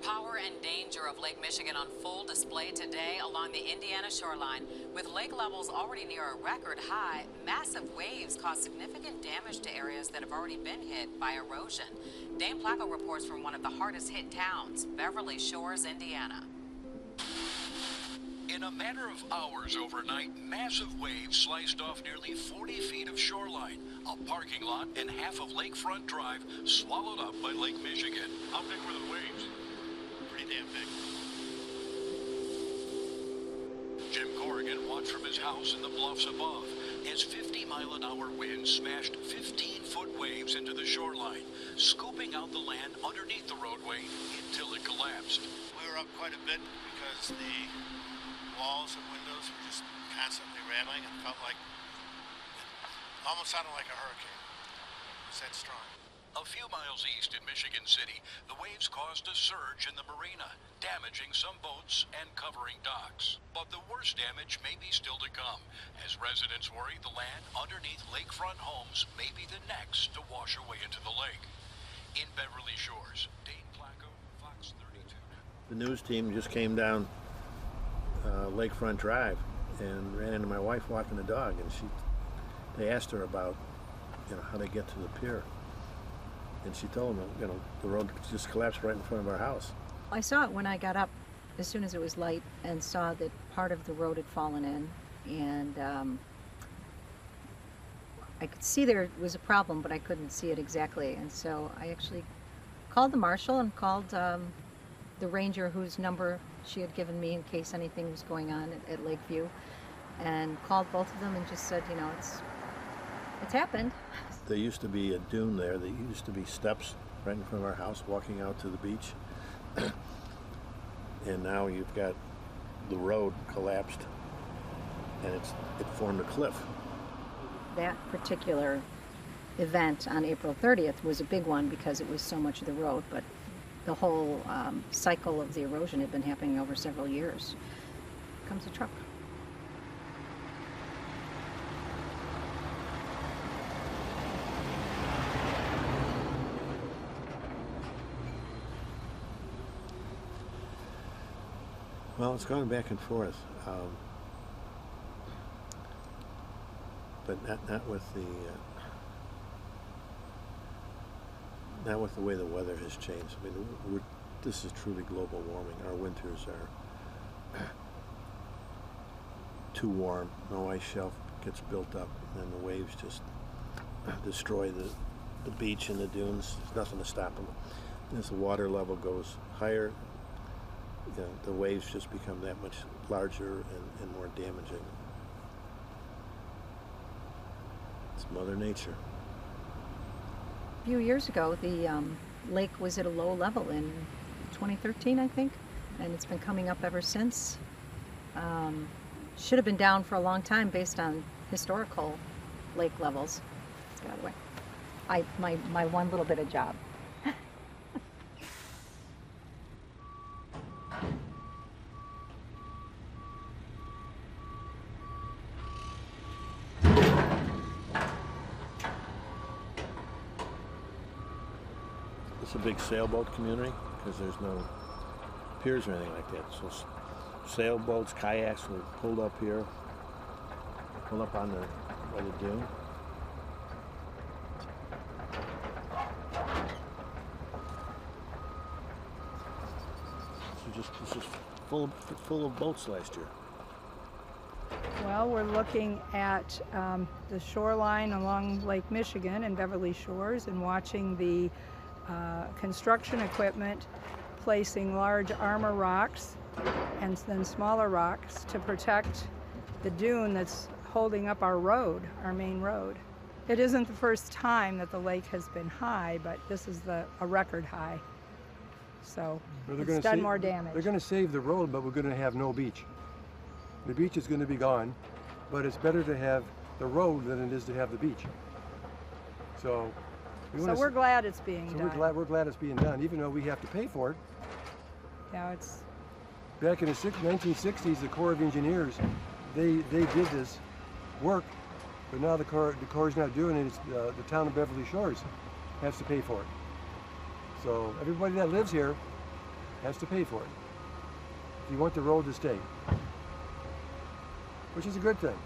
power and danger of Lake Michigan on full display today along the Indiana shoreline. With lake levels already near a record high, massive waves cause significant damage to areas that have already been hit by erosion. Dane Placco reports from one of the hardest hit towns, Beverly Shores, Indiana. In a matter of hours overnight, massive waves sliced off nearly 40 feet of shoreline. A parking lot and half of Lakefront Drive swallowed up by Lake Michigan. How big were the waves? Pretty damn big. Jim Corrigan watched from his house in the bluffs above as 50-mile-an-hour winds smashed 15-foot waves into the shoreline, scooping out the land underneath the roadway until it collapsed. We were up quite a bit because the walls and windows were just constantly rattling and felt like it almost sounded like a hurricane. It was that strong. A few miles east in Michigan City, the waves caused a surge in the marina, damaging some boats and covering docks. But the worst damage may be still to come, as residents worry the land underneath lakefront homes may be the next to wash away into the lake. In Beverly Shores, Dane Placco, Fox 32. The news team just came down Lakefront Drive and ran into my wife walking the dog, and they asked her about, how they get to the pier, and she told them, the road just collapsed right in front of our house. I saw it when I got up as soon as it was light and saw that part of the road had fallen in, and I could see there was a problem, but I couldn't see it exactly, and so I actually called the marshal and called the ranger whose number she had given me in case anything was going on at Lakeview, and called both of them and just said, it's happened. There used to be a dune there. There used to be steps right in front of our house walking out to the beach. And now you've got the road collapsed and it formed a cliff. That particular event on April 30th was a big one because it was so much of the road, but the whole cycle of the erosion had been happening over several years. Here comes a truck. Well, it's going back and forth, but not with the way the weather has changed. I mean, this is truly global warming. Our winters are too warm. No ice shelf gets built up, and then the waves just destroy the beach and the dunes. There's nothing to stop them. As the water level goes higher, the waves just become that much larger and more damaging. It's Mother Nature. A few years ago, the lake was at a low level in 2013, I think, and it's been coming up ever since. Should have been down for a long time based on historical lake levels. Let's get out of the way. My one little bit of job. It's a big sailboat community because there's no piers or anything like that. So sailboats, kayaks were pulled up here, pulled up on by the dune. This is full of boats last year. Well, we're looking at the shoreline along Lake Michigan and Beverly Shores and watching the construction equipment placing large armor rocks and then smaller rocks to protect the dune that's holding up our road, our main road. It isn't the first time that the lake has been high, but this is a record high. So it's done more damage. They're going to save the road, but we're going to have no beach. The beach is going to be gone, but it's better to have the road than it is to have the beach. So we're glad it's being done. We're glad it's being done, even though we have to pay for it. Yeah, it's... Back in the 1960s, the Corps of Engineers, they did this work, but now the Corps is not doing it. It's the town of Beverly Shores has to pay for it. So everybody that lives here has to pay for it if you want the road to stay, which is a good thing.